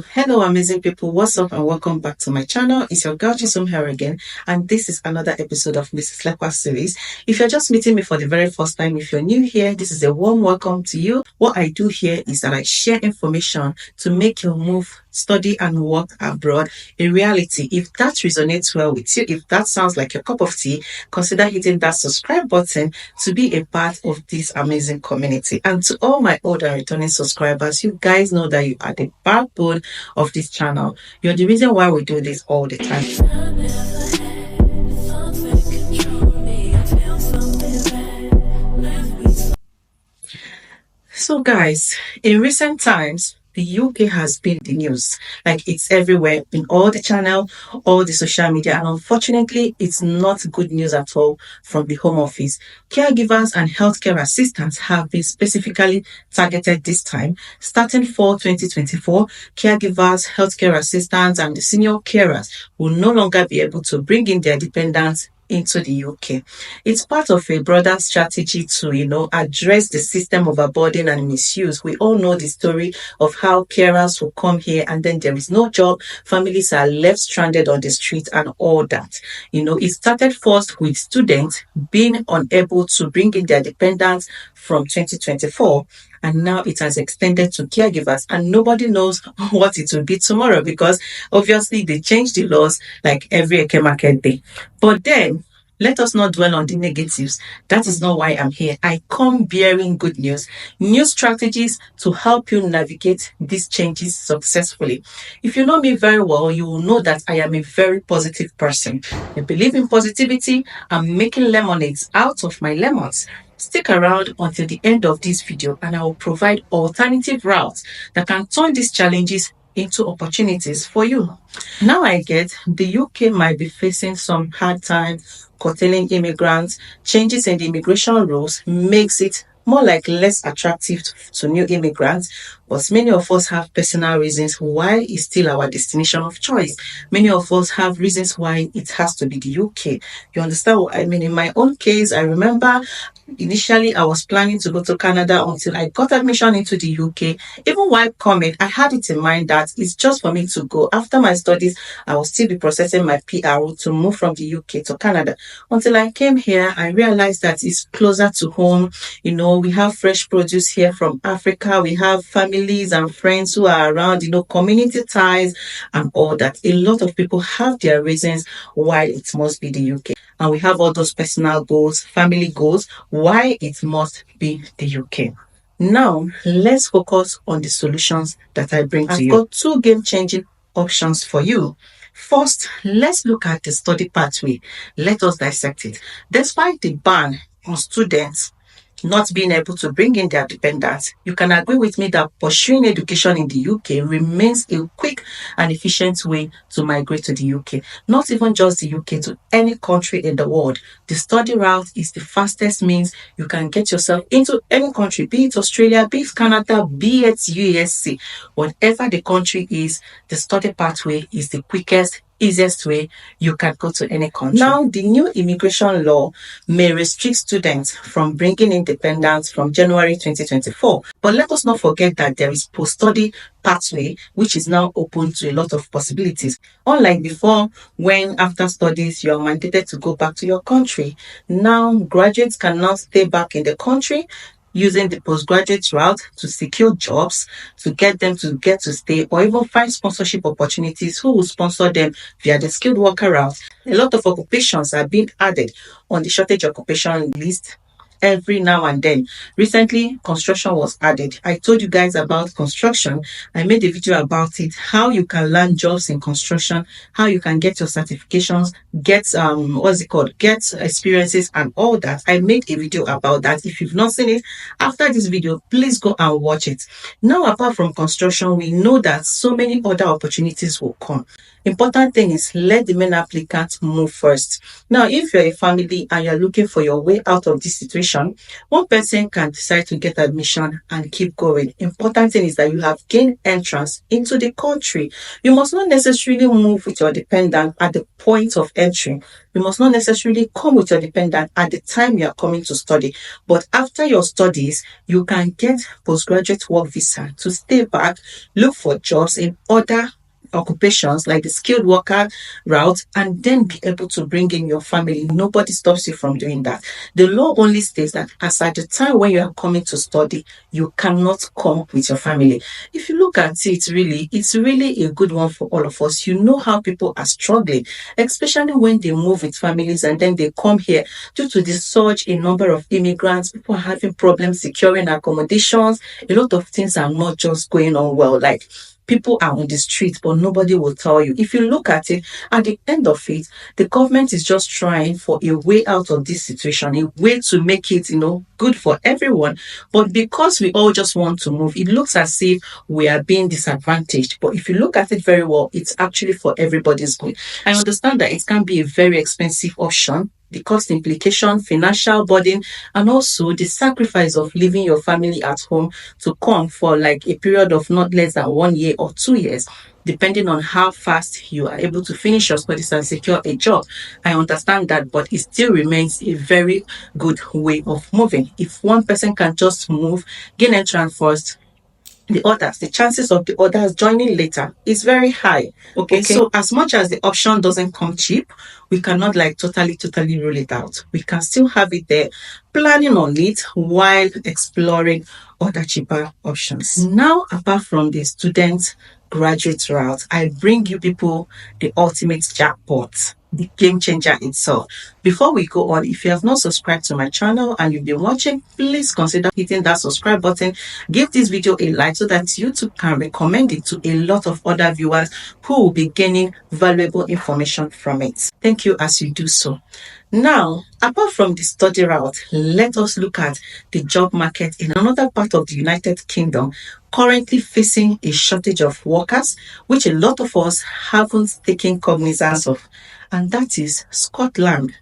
Hello amazing people, what's up and welcome back to my channel. It's your girl Chisom here again, and this is another episode of Mrs. Lekwa's series. If you're just meeting me for the very first time, if you're new here, this is a warm welcome to you. What I do here is that I share information to make your move, study and work abroad a reality. If that resonates well with you, if that sounds like your cup of tea, consider hitting that subscribe button to be a part of this amazing community. And to all my old and returning subscribers, you guys know that you are the backbone of this channel. You're the reason why we do this all the time. So guys, in recent times, the UK has been the news. Like, it's everywhere in all the channel, all the social media, and unfortunately, it's not good news at all from the Home Office. Caregivers and healthcare assistants have been specifically targeted this time. Starting for 2024, caregivers, healthcare assistants, and the senior carers will no longer be able to bring in their dependents into the UK. It's part of a broader strategy to, address the system of overburden and misuse. We all know the story of how carers will come here and then there is no job, families are left stranded on the street and all that. It started first with students being unable to bring in their dependents from 2024. And now it has extended to caregivers, and nobody knows what it will be tomorrow because obviously they change the laws like every Eke market day. But then, let us not dwell on the negatives. That is not why I'm here. I come bearing good news, new strategies to help you navigate these changes successfully. If you know me very well, you will know that I am a very positive person. I believe in positivity. I'm making lemonades out of my lemons. Stick around until the end of this video and I will provide alternative routes that can turn these challenges into opportunities for you. Now I get the UK might be facing some hard times, curtailing immigrants, changes in the immigration rules makes it more like less attractive to new immigrants, but many of us have personal reasons why it's still our destination of choice. Many of us have reasons why it has to be the UK. You understand what I mean? In my own case, I remember initially I was planning to go to Canada until I got admission into the UK. Even while coming, I had it in mind that it's just for me to go. After my studies, I will still be processing my PR to move from the UK to Canada. Until I came here, I realized that it's closer to home. We have fresh produce here from Africa. We have families and friends who are around, community ties and all that. A lot of people have their reasons why it must be the UK. And we have all those personal goals, family goals, why it must be the UK. Now, let's focus on the solutions that I bring to you. I've got two game-changing options for you. First, let's look at the study pathway. Let us dissect it. Despite the ban on students not being able to bring in their dependents, you can agree with me that pursuing education in the UK remains a quick and efficient way to migrate to the UK. Not even just the UK, to any country in the world. The study route is the fastest means you can get yourself into any country, be it Australia, be it Canada, be it UASC. Whatever the country is, the study pathway is the quickest, easiest way you can go to any country. Now, the new immigration law may restrict students from bringing in dependents from January 2024. But let us not forget that there is post-study pathway, which is now open to a lot of possibilities. Unlike before, when after studies you are mandated to go back to your country, now graduates can now stay back in the country using the postgraduate route to secure jobs, to get them to get to stay, or even find sponsorship opportunities who will sponsor them via the skilled worker route. A lot of occupations are being added on the shortage occupation list every now and then. Recently, construction was added. I told you guys about construction. I made a video about it, how you can land jobs in construction, how you can get your certifications, get get experiences and all that. I made a video about that. If you've not seen it, after this video, please go and watch it. Now, apart from construction, we know that so many other opportunities will come. Important thing is let the main applicant move first. Now, if you're a family and you're looking for your way out of this situation, admission, one person can decide to get admission and keep going. Important thing is that you have gained entrance into the country. You must not necessarily move with your dependent at the point of entry. You must not necessarily come with your dependent at the time you are coming to study. But after your studies, you can get postgraduate work visa to stay back, look for jobs in other occupations like the skilled worker route, and then be able to bring in your family. Nobody stops you from doing that. The law only states that as at the time when you are coming to study, you cannot come with your family. If you look at it, it's really a good one for all of us. You know how people are struggling, especially when they move with families and then they come here due to the surge in number of immigrants. People are having problems securing accommodations. A lot of things are not just going on well. Like, people are on the street, but nobody will tell you. If you look at it, at the end of it, the government is just trying for a way out of this situation, a way to make it, good for everyone. But because we all just want to move, it looks as if we are being disadvantaged. But if you look at it very well, it's actually for everybody's good. I understand that it can be a very expensive option, the cost implication, financial burden, and also the sacrifice of leaving your family at home to come for like a period of not less than 1 year or 2 years, depending on how fast you are able to finish your studies and secure a job. I understand that, but it still remains a very good way of moving. If one person can just move, gain entrance first, the chances of the others joining later is very high. Okay, so as much as the option doesn't come cheap, we cannot like totally rule it out. We can still have it there, planning on it while exploring other cheaper options. Now, apart from the student graduate route, I bring you people the ultimate jackpot, the game changer itself. Before we go on, if you have not subscribed to my channel and you've been watching, please consider hitting that subscribe button. Give this video a like so that YouTube can recommend it to a lot of other viewers who will be gaining valuable information from it. Thank you as you do so. Now, apart from the study route, let us look at the job market in another part of the United Kingdom, currently facing a shortage of workers, which a lot of us haven't taken cognizance of, and that is Scotland.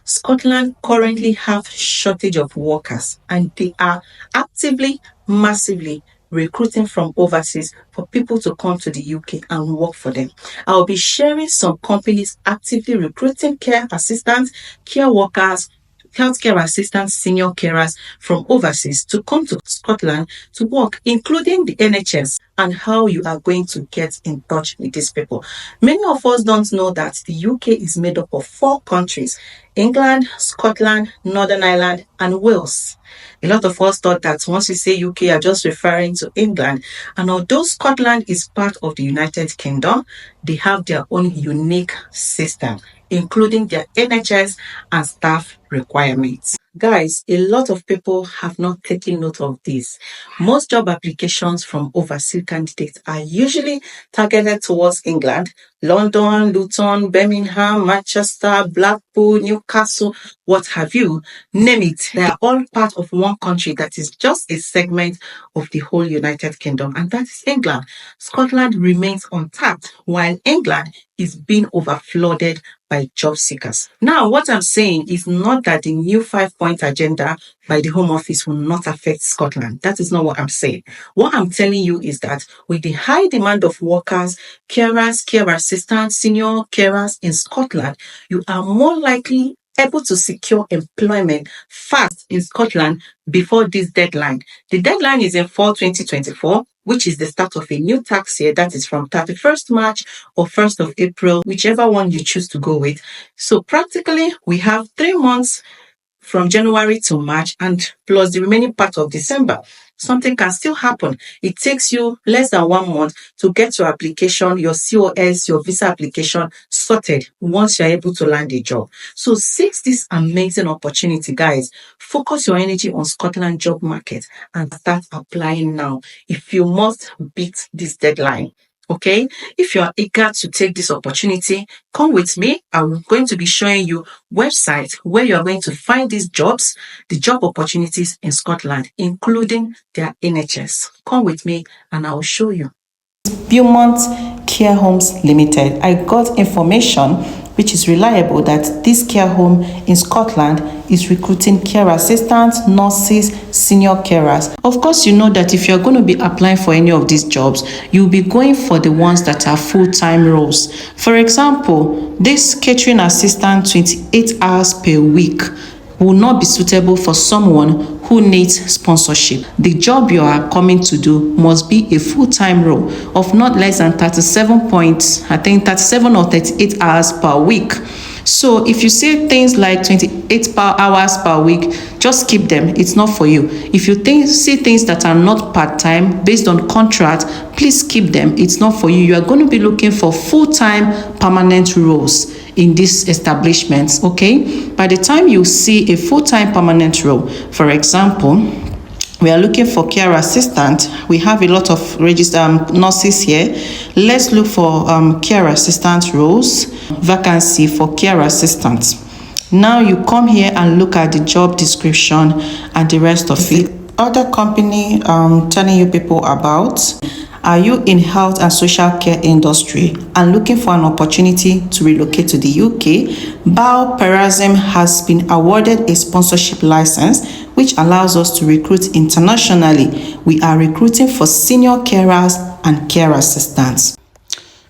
Scotland currently have shortage of workers, and they are actively, massively recruiting from overseas for people to come to the UK and work for them. I'll be sharing some companies actively recruiting care assistants, care workers, healthcare assistants, senior carers from overseas to come to Scotland to work, including the NHS, and how you are going to get in touch with these people. Many of us don't know that the UK is made up of 4 countries: England, Scotland, Northern Ireland, and Wales. A lot of us thought that once we say UK, are just referring to England. And although Scotland is part of the United Kingdom, they have their own unique system, including their NHS and staff requirements. Guys, a lot of people have not taken note of this. Most job applications from overseas candidates are usually targeted towards England, London, Luton, Birmingham, Manchester, Blackpool, Newcastle, what have you. Name it. They are all part of one country that is just a segment of the whole United Kingdom, and that is England. Scotland remains untapped, while England is being overflooded by job seekers. Now, what I'm saying is not that the new 5-point agenda by the Home Office will not affect Scotland. That is not what I'm saying. What I'm telling you is that with the high demand of workers, carers, care assistants, senior carers in Scotland, you are more likely able to secure employment fast in Scotland before this deadline. The deadline is in fall 2024, which is the start of a new tax year, that is from 31st March or 1st of April, whichever one you choose to go with. So practically, we have 3 months from January to March and plus the remaining part of December. Something can still happen. It takes you less than 1 month to get your application, your COS, your visa application sorted once you're able to land a job. So seize this amazing opportunity, guys. Focus your energy on Scotland job market and start applying now if you must beat this deadline. Okay, if you are eager to take this opportunity, come with me. I'm going to be showing you websites where you are going to find these jobs, the job opportunities in Scotland, including their NHS. Come with me and I will show you. Beaumont Care Homes Limited. I got information which is reliable, that this care home in Scotland is recruiting care assistants, nurses, senior carers. Of course, you know that if you're going to be applying for any of these jobs, you'll be going for the ones that are full-time roles. For example, this catering assistant 28 hours per week will not be suitable for someone who needs sponsorship. The job you are coming to do must be a full-time role of not less than 37 or 38 hours per week. So if you say things like 28 hours per week, just keep them. It's not for you. If you see things that are not part-time based on contract, please keep them. It's not for you. You are going to be looking for full-time permanent roles in these establishments, okay? By the time you see a full-time permanent role, for example, we are looking for care assistant. We have a lot of registered nurses here. Let's look for care assistant roles, vacancy for care assistants. Now you come here and look at the job description and the rest of it. Other company telling you people about. Are you in health and social care industry and looking for an opportunity to relocate to the UK? Balperazim has been awarded a sponsorship license which allows us to recruit internationally. We are recruiting for senior carers and care assistants.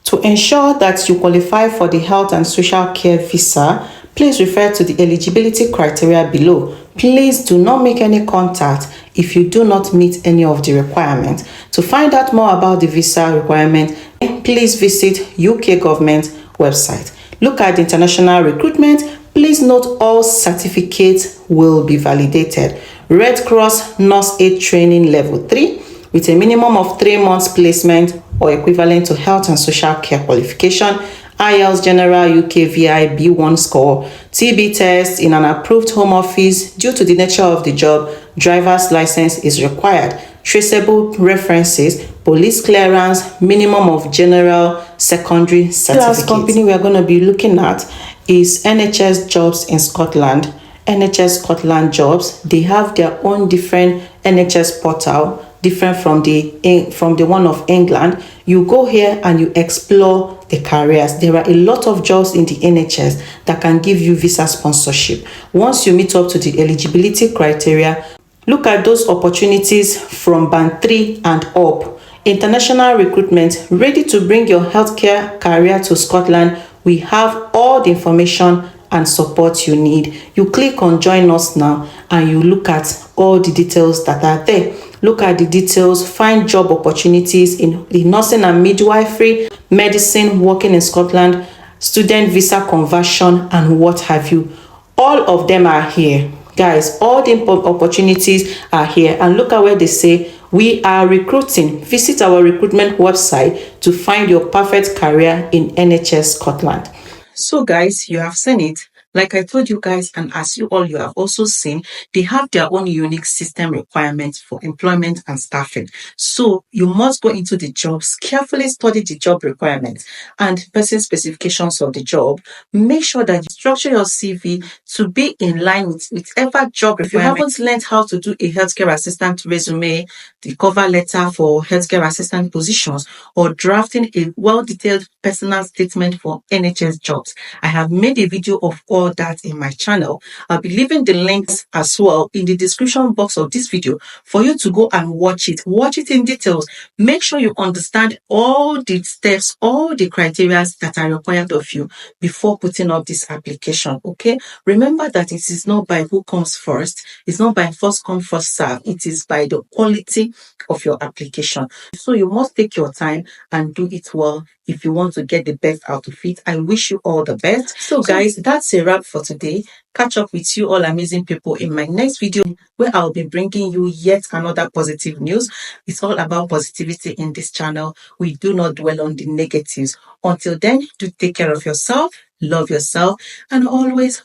To ensure that you qualify for the health and social care visa, please refer to the eligibility criteria below. Please do not make any contact if you do not meet any of the requirements. To find out more about the visa requirement, please visit UK government website. Look at the international recruitment. Please note all certificates will be validated. Red Cross Nurse Aid Training Level 3 with a minimum of 3 months placement or equivalent to health and social care qualification. IELTS General UK VI B1 score, TB test in an approved home office. Due to the nature of the job, driver's license is required. Traceable references, police clearance, minimum of general secondary certificate. The last company we are going to be looking at is NHS Jobs in Scotland. NHS Scotland Jobs, they have their own different NHS portal, different from the one of England. You go here and you explore the careers. There are a lot of jobs in the NHS that can give you visa sponsorship. Once you meet up to the eligibility criteria, look at those opportunities from band 3 and up. International recruitment, ready to bring your healthcare career to Scotland. We have all the information and support you need. You click on join us now and you look at all the details that are there. Look at the details, find job opportunities in the nursing and midwifery, medicine, working in Scotland, student visa conversion, and what have you. All of them are here. Guys, all the opportunities are here. And look at where they say, we are recruiting. Visit our recruitment website to find your perfect career in NHS Scotland. So guys, you have seen it. Like I told you guys, and as you have also seen, they have their own unique system requirements for employment and staffing. So you must go into the jobs, carefully study the job requirements and person specifications of the job. Make sure that you structure your CV to be in line with whichever job requirement. If you haven't learned how to do a healthcare assistant resume, the cover letter for healthcare assistant positions, or drafting a well-detailed personal statement for NHS jobs, I have made a video of all that in my channel. I'll be leaving the links as well in the description box of this video for you to go and watch it in details. Make sure you understand all the steps, all the criteria that are required of you before putting up this application. Okay, remember that it is not by who comes first, it's not by first come first serve, it is by the quality of your application. So you must take your time and do it well if you want to get the best out of it. I wish you all the best. So guys, that's a wrap for today. Catch up with you all amazing people in my next video, where I'll be bringing you yet another positive news. It's all about positivity in this channel. We do not dwell on the negatives. Until then, do take care of yourself, love yourself, and always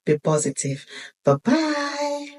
be positive. Bye-bye.